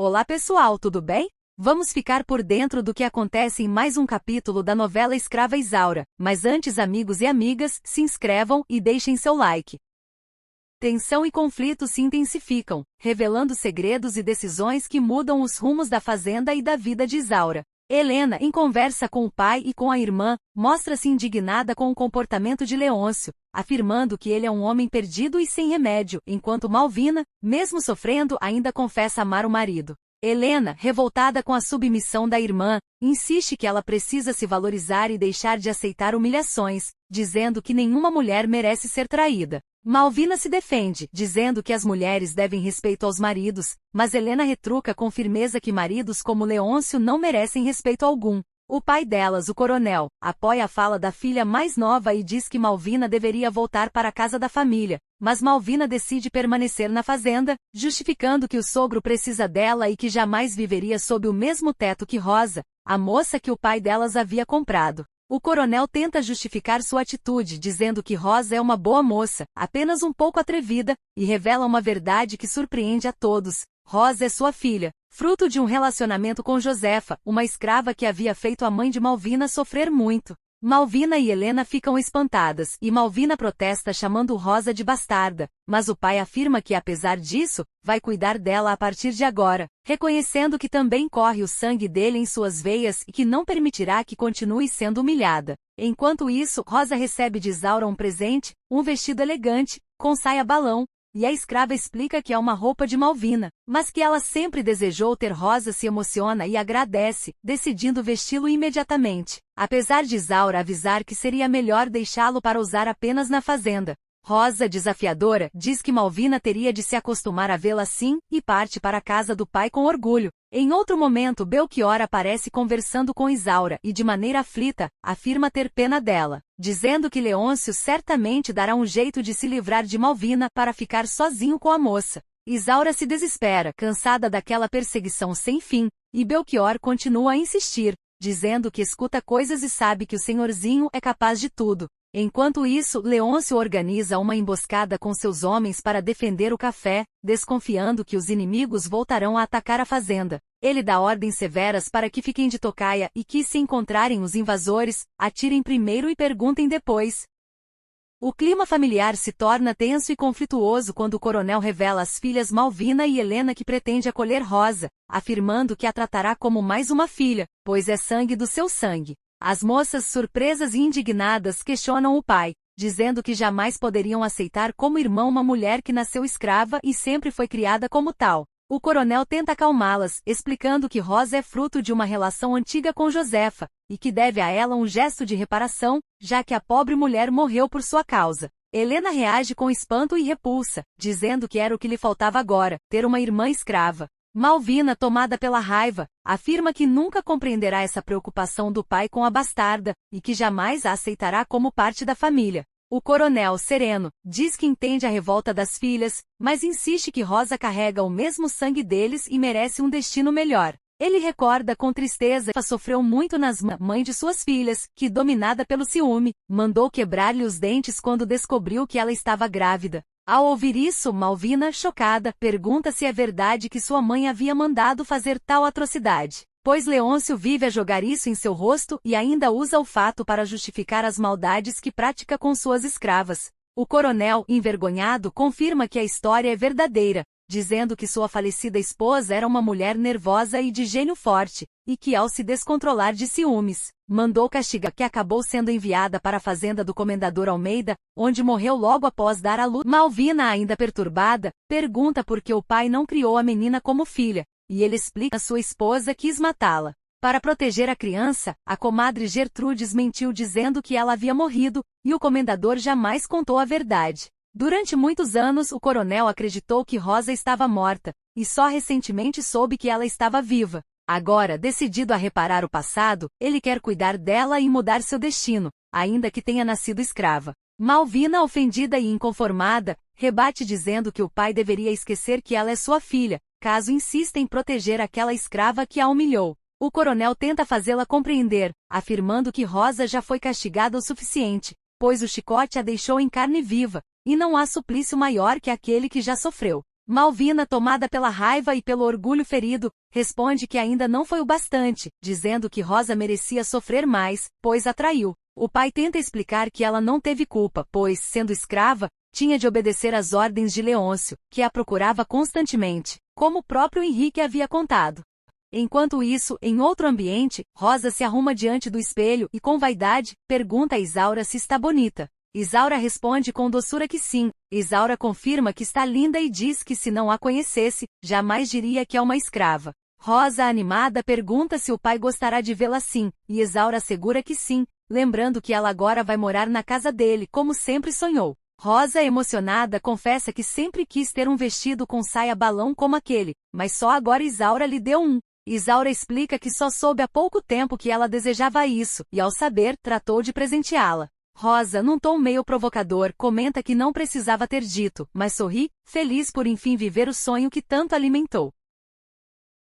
Olá pessoal, tudo bem? Vamos ficar por dentro do que acontece em mais um capítulo da novela Escrava Isaura, mas antes, amigos e amigas, se inscrevam e deixem seu like. Tensão e conflitos se intensificam, revelando segredos e decisões que mudam os rumos da fazenda e da vida de Isaura. Helena, em conversa com o pai e com a irmã, mostra-se indignada com o comportamento de Leôncio, afirmando que ele é um homem perdido e sem remédio, enquanto Malvina, mesmo sofrendo, ainda confessa amar o marido. Helena, revoltada com a submissão da irmã, insiste que ela precisa se valorizar e deixar de aceitar humilhações, dizendo que nenhuma mulher merece ser traída. Malvina se defende, dizendo que as mulheres devem respeito aos maridos, mas Helena retruca com firmeza que maridos como Leôncio não merecem respeito algum. O pai delas, o coronel, apoia a fala da filha mais nova e diz que Malvina deveria voltar para a casa da família, mas Malvina decide permanecer na fazenda, justificando que o sogro precisa dela e que jamais viveria sob o mesmo teto que Rosa, a moça que o pai delas havia comprado. O coronel tenta justificar sua atitude, dizendo que Rosa é uma boa moça, apenas um pouco atrevida, e revela uma verdade que surpreende a todos. Rosa é sua filha, fruto de um relacionamento com Josefa, uma escrava que havia feito a mãe de Malvina sofrer muito. Malvina e Helena ficam espantadas, e Malvina protesta chamando Rosa de bastarda, mas o pai afirma que apesar disso, vai cuidar dela a partir de agora, reconhecendo que também corre o sangue dele em suas veias e que não permitirá que continue sendo humilhada. Enquanto isso, Rosa recebe de Isaura um presente, um vestido elegante, com saia balão, e a escrava explica que é uma roupa de Malvina, mas que ela sempre desejou ter. Rosa se emociona e agradece, decidindo vesti-lo imediatamente, apesar de Isaura avisar que seria melhor deixá-lo para usar apenas na fazenda. Rosa, desafiadora, diz que Malvina teria de se acostumar a vê-la assim, e parte para a casa do pai com orgulho. Em outro momento, Belchior aparece conversando com Isaura e, de maneira aflita, afirma ter pena dela, dizendo que Leôncio certamente dará um jeito de se livrar de Malvina para ficar sozinho com a moça. Isaura se desespera, cansada daquela perseguição sem fim, e Belchior continua a insistir, dizendo que escuta coisas e sabe que o senhorzinho é capaz de tudo. Enquanto isso, Leôncio organiza uma emboscada com seus homens para defender o café, desconfiando que os inimigos voltarão a atacar a fazenda. Ele dá ordens severas para que fiquem de tocaia e que, se encontrarem os invasores, atirem primeiro e perguntem depois. O clima familiar se torna tenso e conflituoso quando o coronel revela às filhas Malvina e Helena que pretende acolher Rosa, afirmando que a tratará como mais uma filha, pois é sangue do seu sangue. As moças, surpresas e indignadas, questionam o pai, dizendo que jamais poderiam aceitar como irmã uma mulher que nasceu escrava e sempre foi criada como tal. O coronel tenta acalmá-las, explicando que Rosa é fruto de uma relação antiga com Josefa, e que deve a ela um gesto de reparação, já que a pobre mulher morreu por sua causa. Helena reage com espanto e repulsa, dizendo que era o que lhe faltava agora, ter uma irmã escrava. Malvina, tomada pela raiva, afirma que nunca compreenderá essa preocupação do pai com a bastarda, e que jamais a aceitará como parte da família. O coronel, sereno, diz que entende a revolta das filhas, mas insiste que Rosa carrega o mesmo sangue deles e merece um destino melhor. Ele recorda com tristeza que sofreu muito nas mães de suas filhas, que, dominada pelo ciúme, mandou quebrar-lhe os dentes quando descobriu que ela estava grávida. Ao ouvir isso, Malvina, chocada, pergunta se é verdade que sua mãe havia mandado fazer tal atrocidade, pois Leôncio vive a jogar isso em seu rosto e ainda usa o fato para justificar as maldades que pratica com suas escravas. O coronel, envergonhado, confirma que a história é verdadeira, dizendo que sua falecida esposa era uma mulher nervosa e de gênio forte, e que ao se descontrolar de ciúmes, mandou castigar, que acabou sendo enviada para a fazenda do comendador Almeida, onde morreu logo após dar à luz. Malvina, ainda perturbada, pergunta por que o pai não criou a menina como filha, e ele explica que sua esposa quis matá-la. Para proteger a criança, a comadre Gertrudes mentiu dizendo que ela havia morrido, e o comendador jamais contou a verdade. Durante muitos anos, o coronel acreditou que Rosa estava morta, e só recentemente soube que ela estava viva. Agora, decidido a reparar o passado, ele quer cuidar dela e mudar seu destino, ainda que tenha nascido escrava. Malvina, ofendida e inconformada, rebate dizendo que o pai deveria esquecer que ela é sua filha, caso insista em proteger aquela escrava que a humilhou. O coronel tenta fazê-la compreender, afirmando que Rosa já foi castigada o suficiente, pois o chicote a deixou em carne viva, e não há suplício maior que aquele que já sofreu. Malvina, tomada pela raiva e pelo orgulho ferido, responde que ainda não foi o bastante, dizendo que Rosa merecia sofrer mais, pois a traiu. O pai tenta explicar que ela não teve culpa, pois, sendo escrava, tinha de obedecer às ordens de Leôncio, que a procurava constantemente, como o próprio Henrique havia contado. Enquanto isso, em outro ambiente, Rosa se arruma diante do espelho e, com vaidade, pergunta a Isaura se está bonita. Isaura responde com doçura que sim. Isaura confirma que está linda e diz que se não a conhecesse, jamais diria que é uma escrava. Rosa, animada, pergunta se o pai gostará de vê-la assim, e Isaura assegura que sim, lembrando que ela agora vai morar na casa dele, como sempre sonhou. Rosa, emocionada, confessa que sempre quis ter um vestido com saia balão como aquele, mas só agora Isaura lhe deu um. Isaura explica que só soube há pouco tempo que ela desejava isso, e ao saber, tratou de presenteá-la. Rosa, num tom meio provocador, comenta que não precisava ter dito, mas sorri, feliz por enfim viver o sonho que tanto alimentou.